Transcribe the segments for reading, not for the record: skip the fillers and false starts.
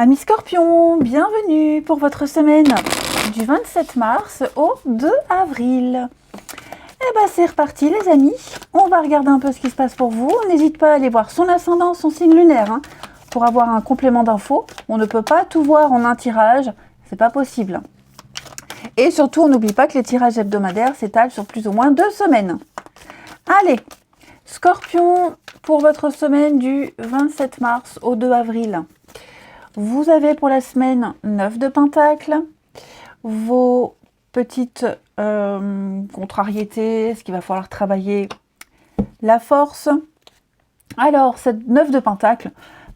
Amis Scorpions, bienvenue pour votre semaine du 27 mars au 2 avril. Et ben c'est reparti les amis, on va regarder un peu ce qui se passe pour vous. N'hésite pas à aller voir son ascendant, son signe lunaire, pour avoir un complément d'infos. On ne peut pas tout voir en un tirage, c'est pas possible. Et surtout, on n'oublie pas que les tirages hebdomadaires s'étalent sur plus ou moins 2 semaines. Allez, Scorpion, pour votre semaine du 27 mars au 2 avril. Vous avez pour la semaine 9 de Pentacles, vos petites contrariétés, ce qu'il va falloir travailler, la force. Alors, cette 9 de Pentacles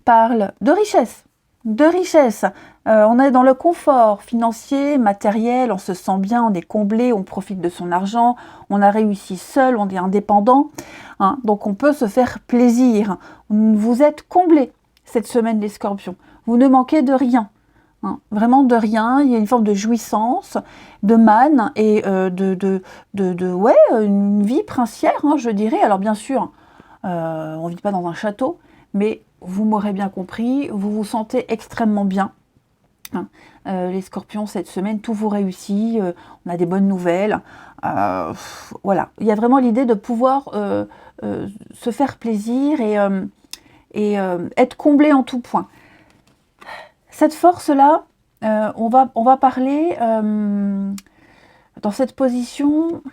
parle de richesse. De richesse. On est dans le confort financier, matériel, on se sent bien, on est comblé, on profite de son argent, on a réussi seul, on est indépendant. Donc on peut se faire plaisir. Vous êtes comblé cette semaine les Scorpions. Vous ne manquez de rien. Vraiment de rien. Il y a une forme de jouissance, de manne et une vie princière, je dirais. Alors bien sûr, on ne vit pas dans un château, mais vous m'aurez bien compris, vous vous sentez extrêmement bien. Les Scorpions, cette semaine, tout vous réussit, on a des bonnes nouvelles. Voilà, il y a vraiment l'idée de pouvoir se faire plaisir et être comblé en tout point. Cette force-là, on va parler dans cette position,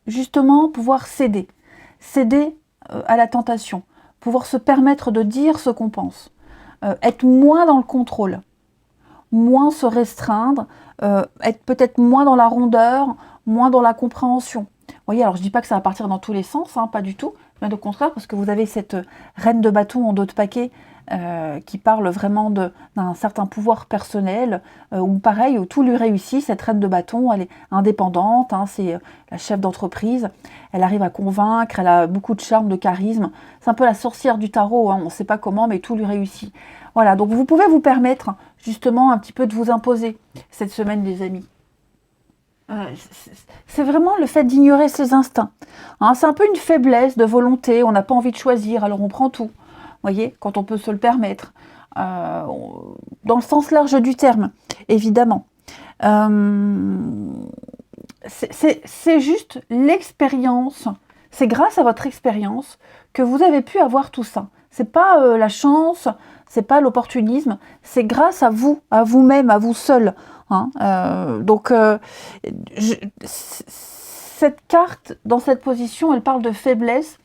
justement, pouvoir céder à la tentation, pouvoir se permettre de dire ce qu'on pense, être moins dans le contrôle, moins se restreindre, être peut-être moins dans la rondeur, moins dans la compréhension. Vous voyez, alors je ne dis pas que ça va partir dans tous les sens, pas du tout, mais au contraire, parce que vous avez cette reine de bâton en dos de paquet qui parle vraiment d'un certain pouvoir personnel, où pareil, où tout lui réussit. Cette reine de bâton, elle est indépendante, c'est la chef d'entreprise, elle arrive à convaincre, elle a beaucoup de charme, de charisme. C'est un peu la sorcière du tarot, on ne sait pas comment, mais tout lui réussit. Voilà, donc vous pouvez vous permettre justement un petit peu de vous imposer cette semaine, les amis. C'est vraiment le fait d'ignorer ses instincts. C'est un peu une faiblesse de volonté, on n'a pas envie de choisir, alors on prend tout. Vous voyez, quand on peut se le permettre. Dans le sens large du terme, évidemment. C'est juste l'expérience, c'est grâce à votre expérience que vous avez pu avoir tout ça. C'est pas la chance, c'est pas l'opportunisme, c'est grâce à vous, à vous-même, à vous seul. Cette carte, dans cette position, elle parle de faiblesse.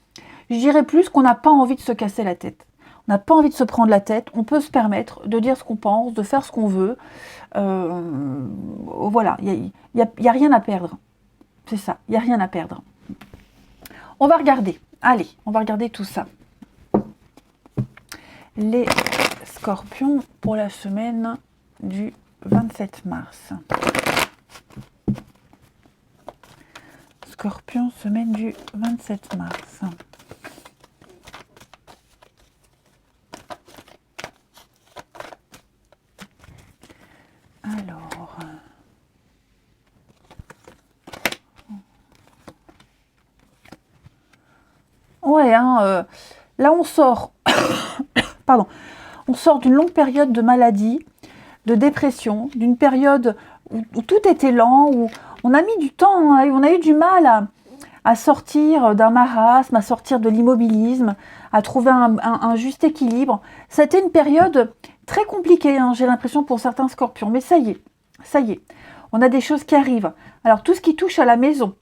Je dirais plus qu'on n'a pas envie de se casser la tête. On n'a pas envie de se prendre la tête. On peut se permettre de dire ce qu'on pense, de faire ce qu'on veut. Voilà, il n'y a rien à perdre. C'est ça, il n'y a rien à perdre. On va regarder. Allez, on va regarder tout ça. Les Scorpions pour la semaine du 27 mars. Scorpion, semaine du 27 mars. Alors, ouais, là on sort, pardon, on sort d'une longue période de maladie, de dépression, d'une période où tout était lent, où on a mis du temps, on a eu du mal à sortir d'un marasme, à sortir de l'immobilisme, à trouver un juste équilibre. C'était une période très compliquée, j'ai l'impression pour certains Scorpions, mais ça y est, on a des choses qui arrivent. Alors tout ce qui touche à la maison,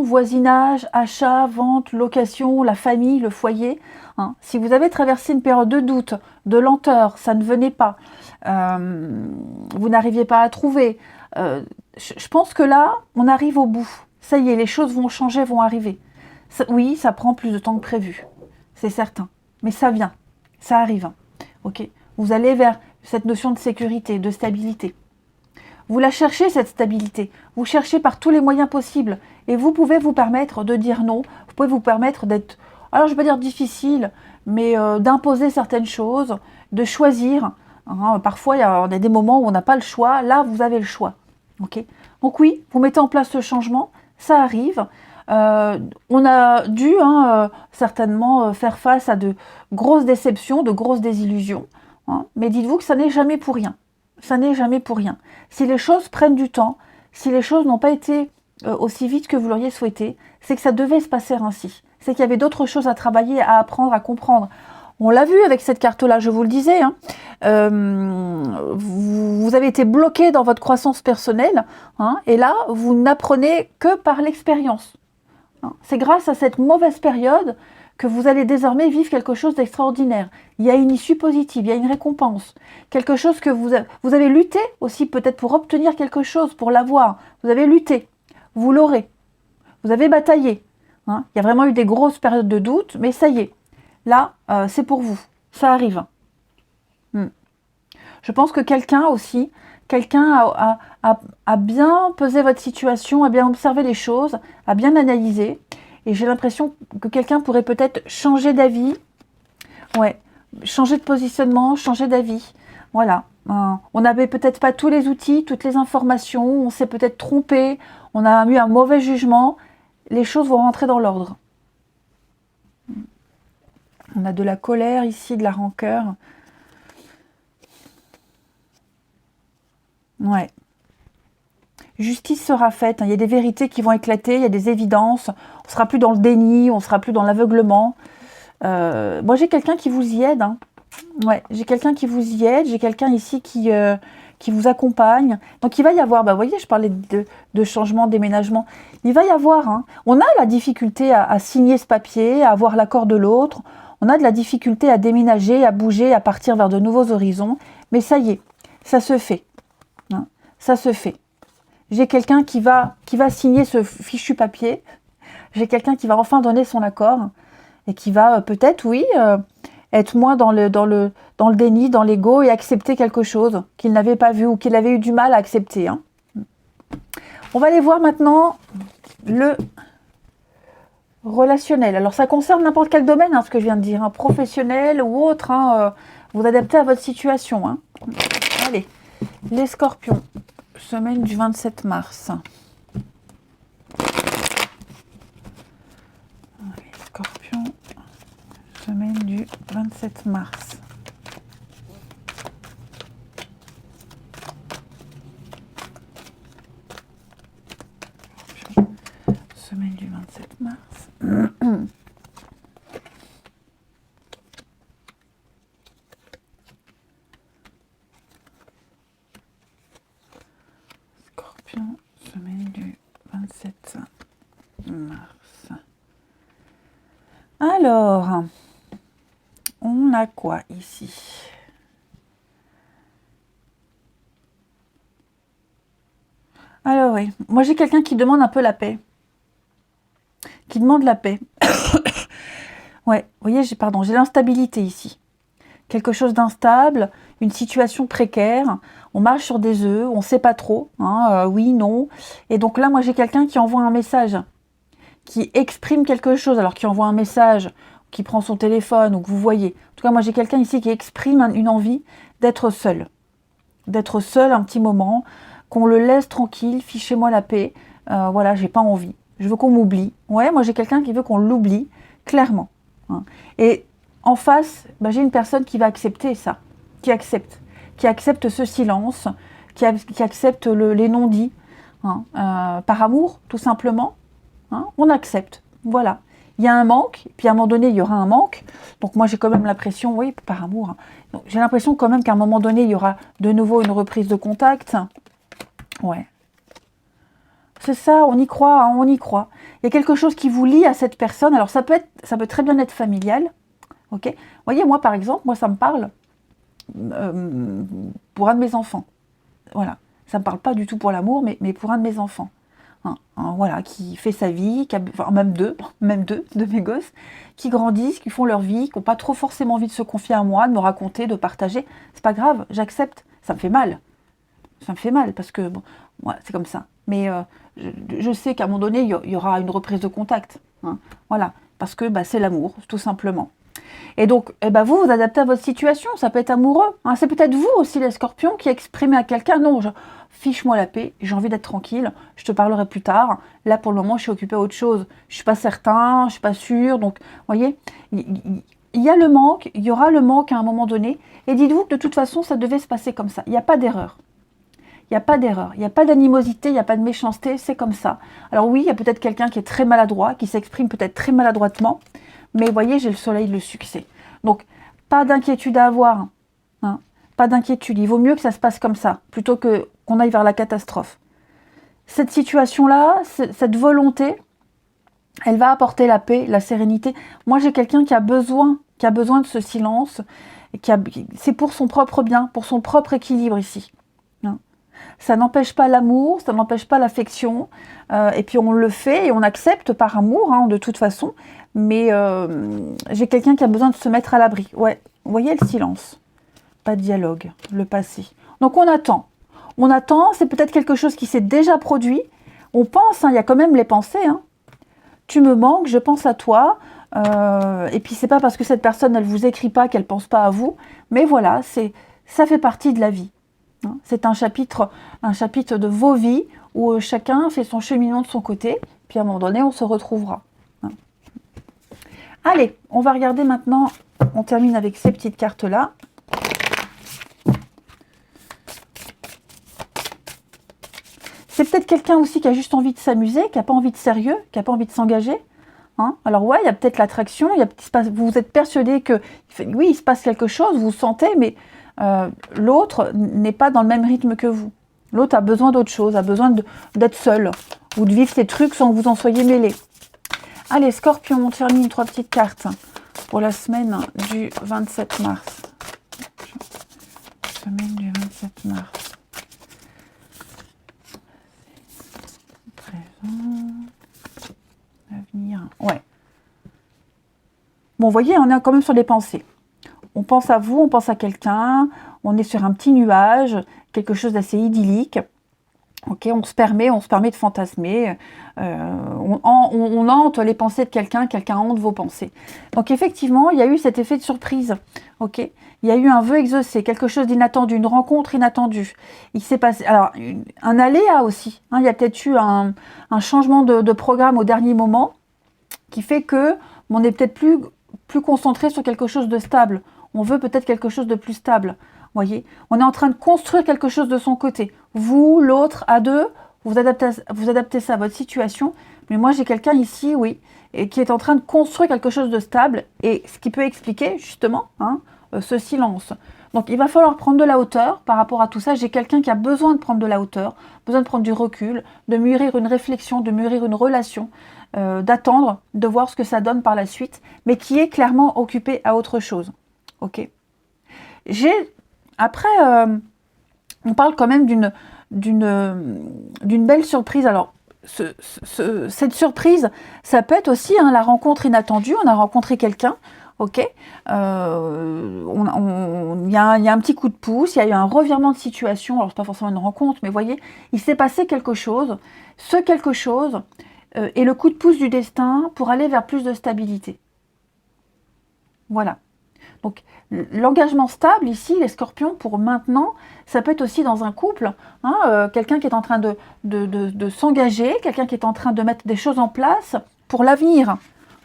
voisinage, achat, vente, location, la famille, le foyer. Si vous avez traversé une période de doute, de lenteur, ça ne venait pas, vous n'arriviez pas à trouver, je pense que là, on arrive au bout. Ça y est, les choses vont changer, vont arriver. Oui, ça prend plus de temps que prévu, c'est certain. Mais ça vient, ça arrive. Ok, vous allez vers cette notion de sécurité, de stabilité. Vous la cherchez, cette stabilité. Vous cherchez par tous les moyens possibles. Et vous pouvez vous permettre de dire non. Vous pouvez vous permettre d'être, alors je ne vais pas dire difficile, mais d'imposer certaines choses, de choisir. Parfois, il y a des moments où on n'a pas le choix. Là, vous avez le choix. Okay, donc oui, vous mettez en place ce changement. Ça arrive. On a dû certainement faire face à de grosses déceptions, de grosses désillusions. Hein, mais dites-vous que ça n'est jamais pour rien. Ça n'est jamais pour rien. Si les choses prennent du temps, si les choses n'ont pas été aussi vite que vous l'auriez souhaité, c'est que ça devait se passer ainsi. C'est qu'il y avait d'autres choses à travailler, à apprendre, à comprendre. On l'a vu avec cette carte-là, je vous le disais. Hein. Vous avez été bloqué dans votre croissance personnelle, hein, et là, vous n'apprenez que par l'expérience. Hein. C'est grâce à cette mauvaise période que vous allez désormais vivre quelque chose d'extraordinaire. Il y a une issue positive, il y a une récompense. Quelque chose que vous avez lutté aussi peut-être pour obtenir quelque chose, pour l'avoir. Vous avez lutté, vous l'aurez. Vous avez bataillé. Hein. Il y a vraiment eu des grosses périodes de doute, mais ça y est. Là, c'est pour vous. Ça arrive. Je pense que quelqu'un a bien pesé votre situation, a bien observé les choses, a bien analysé. Et j'ai l'impression que quelqu'un pourrait peut-être changer d'avis. Ouais, changer de positionnement, changer d'avis. Voilà. On n'avait peut-être pas tous les outils, toutes les informations. On s'est peut-être trompé. On a eu un mauvais jugement. Les choses vont rentrer dans l'ordre. On a de la colère ici, de la rancœur. Ouais. Justice sera faite. Il y a des vérités qui vont éclater, il y a des évidences. On ne sera plus dans le déni, on ne sera plus dans l'aveuglement. Moi, j'ai quelqu'un qui vous y aide. Hein. Ouais, j'ai quelqu'un qui vous y aide. J'ai quelqu'un ici qui vous accompagne. Donc, il va y avoir, vous voyez, je parlais de changement, déménagement. Il va y avoir, hein, on a la difficulté à signer ce papier, à avoir l'accord de l'autre. On a de la difficulté à déménager, à bouger, à partir vers de nouveaux horizons. Mais ça y est, ça se fait. Hein, ça se fait. J'ai quelqu'un qui va signer ce fichu papier. J'ai quelqu'un qui va enfin donner son accord. Et qui va peut-être, oui, être moins dans le déni, dans l'ego et accepter quelque chose qu'il n'avait pas vu ou qu'il avait eu du mal à accepter. Hein. On va aller voir maintenant le relationnel. Alors, ça concerne n'importe quel domaine, hein, ce que je viens de dire, hein, professionnel ou autre. Hein, vous adaptez à votre situation. Hein. Allez, les scorpions, semaine du 27 mars. Les scorpions, semaine du 27 mars. Semaine du 27 mars. Scorpion, semaine du 27 mars. Alors, on a quoi ici? Alors oui, moi j'ai quelqu'un qui demande un peu la paix. Qui demande la paix. Ouais, vous voyez, j'ai l'instabilité ici. Quelque chose d'instable, une situation précaire, on marche sur des œufs, on ne sait pas trop, hein, oui, non. Et donc là, moi j'ai quelqu'un qui envoie un message, qui exprime quelque chose, alors qui envoie un message, qui prend son téléphone, ou que vous voyez. En tout cas, moi j'ai quelqu'un ici qui exprime une envie d'être seul. D'être seul un petit moment, qu'on le laisse tranquille, fichez-moi la paix, voilà, j'ai pas envie. Je veux qu'on m'oublie. Ouais, moi j'ai quelqu'un qui veut qu'on l'oublie, clairement. Hein. Et en face, j'ai une personne qui va accepter ça, qui accepte ce silence, qui accepte les non-dits, hein, par amour, tout simplement. Hein, on accepte, voilà. Il y a un manque, puis à un moment donné, il y aura un manque. Donc moi j'ai quand même l'impression, oui, par amour, hein. J'ai l'impression quand même qu'à un moment donné, il y aura de nouveau une reprise de contact. Ouais. C'est ça, on y croit, hein, on y croit. Il y a quelque chose qui vous lie à cette personne. Alors ça peut très bien être familial. Ok. Vous voyez, moi par exemple, moi ça me parle pour un de mes enfants. Voilà. Ça me parle pas du tout pour l'amour, mais pour un de mes enfants. Voilà, qui fait sa vie, même deux de mes gosses, qui grandissent, qui font leur vie, qui n'ont pas trop forcément envie de se confier à moi, de me raconter, de partager. C'est pas grave, j'accepte. Ça me fait mal. Ça me fait mal parce que bon, ouais, c'est comme ça. Mais je sais qu'à un moment donné, il y aura une reprise de contact. Hein, voilà, parce que c'est l'amour, tout simplement. Et donc, eh ben vous adaptez à votre situation. Ça peut être amoureux. Hein. C'est peut-être vous aussi, les scorpions, qui exprimez à quelqu'un, non, fiche-moi la paix, j'ai envie d'être tranquille, je te parlerai plus tard. Là, pour le moment, je suis occupée à autre chose. Je suis pas certain, je suis pas sûre. Donc, vous voyez, il y a le manque, il y aura le manque à un moment donné. Et dites-vous que de toute façon, ça devait se passer comme ça. Il n'y a pas d'erreur. Il n'y a pas d'erreur, il n'y a pas d'animosité, il n'y a pas de méchanceté, c'est comme ça. Alors oui, il y a peut-être quelqu'un qui est très maladroit, qui s'exprime peut-être très maladroitement, mais vous voyez, j'ai le soleil, le succès. Donc, pas d'inquiétude à avoir, hein, pas d'inquiétude. Il vaut mieux que ça se passe comme ça, plutôt que qu'on aille vers la catastrophe. Cette situation-là, cette volonté, elle va apporter la paix, la sérénité. Moi, j'ai quelqu'un qui a besoin de ce silence, et c'est pour son propre bien, pour son propre équilibre ici. Ça n'empêche pas l'amour, ça n'empêche pas l'affection, et puis on le fait et on accepte par amour, hein, de toute façon, mais j'ai quelqu'un qui a besoin de se mettre à l'abri. Ouais, vous voyez le silence, pas de dialogue, le passé. Donc on attend, c'est peut-être quelque chose qui s'est déjà produit, on pense, hein, il y a quand même les pensées, hein. Tu me manques, je pense à toi, et puis c'est pas parce que cette personne, elle vous écrit pas qu'elle pense pas à vous, mais voilà, ça fait partie de la vie. C'est un chapitre de vos vies où chacun fait son cheminement de son côté, puis à un moment donné, on se retrouvera. Allez, on va regarder maintenant, on termine avec ces petites cartes-là. C'est peut-être quelqu'un aussi qui a juste envie de s'amuser, qui n'a pas envie de sérieux, qui n'a pas envie de s'engager. Hein, alors ouais, il y a peut-être l'attraction, vous êtes persuadé que, oui, il se passe quelque chose, vous sentez, mais l'autre n'est pas dans le même rythme que vous. L'autre a besoin d'autre chose, a besoin d'être seul, ou de vivre ces trucs sans que vous en soyez mêlés. Allez, Scorpion, on termine 3 petites cartes pour la semaine du 27 mars. Semaine du 27 mars. Présent. Avenir. Ouais. Bon, vous voyez, on est quand même sur les pensées. On pense à vous, on pense à quelqu'un, on est sur un petit nuage, quelque chose d'assez idyllique. Ok, on se permet de fantasmer, on hante les pensées de quelqu'un hante vos pensées. Donc effectivement, il y a eu cet effet de surprise. Ok, il y a eu un vœu exaucé, quelque chose d'inattendu, une rencontre inattendue. Il s'est passé, alors un aléa aussi. Hein, il y a peut-être eu un changement de programme au dernier moment qui fait que on est peut-être plus concentré sur quelque chose de stable. On veut peut-être quelque chose de plus stable. Voyez, on est en train de construire quelque chose de son côté. Vous, l'autre, à deux, vous adaptez ça à votre situation. Mais moi, j'ai quelqu'un ici, oui, et qui est en train de construire quelque chose de stable, et ce qui peut expliquer, justement, hein, ce silence. Donc, il va falloir prendre de la hauteur par rapport à tout ça. J'ai quelqu'un qui a besoin de prendre de la hauteur, besoin de prendre du recul, de mûrir une réflexion, de mûrir une relation, d'attendre, de voir ce que ça donne par la suite, mais qui est clairement occupé à autre chose. Ok. Après, on parle quand même d'une belle surprise. Alors, cette surprise, ça peut être aussi, hein, la rencontre inattendue. On a rencontré quelqu'un, ok. Il y a un petit coup de pouce, il y a eu un revirement de situation. Alors, c'est pas forcément une rencontre, mais voyez, il s'est passé quelque chose. Ce quelque chose est le coup de pouce du destin pour aller vers plus de stabilité. Voilà. Donc, l'engagement stable, ici, les scorpions, pour maintenant, ça peut être aussi dans un couple, hein, quelqu'un qui est en train de s'engager, quelqu'un qui est en train de mettre des choses en place pour l'avenir,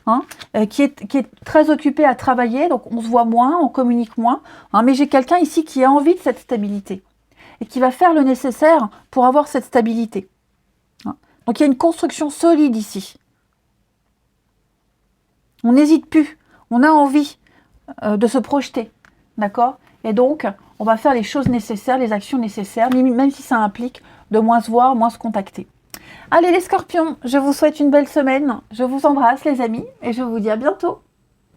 hein, qui est très occupé à travailler, donc on se voit moins, on communique moins, hein, mais j'ai quelqu'un ici qui a envie de cette stabilité et qui va faire le nécessaire pour avoir cette stabilité. Hein. Donc, il y a une construction solide ici. On n'hésite plus, on a envie de se projeter, d'accord? Et donc, on va faire les choses nécessaires, les actions nécessaires, même si ça implique de moins se voir, moins se contacter. Allez les scorpions, je vous souhaite une belle semaine, je vous embrasse les amis, et je vous dis à bientôt.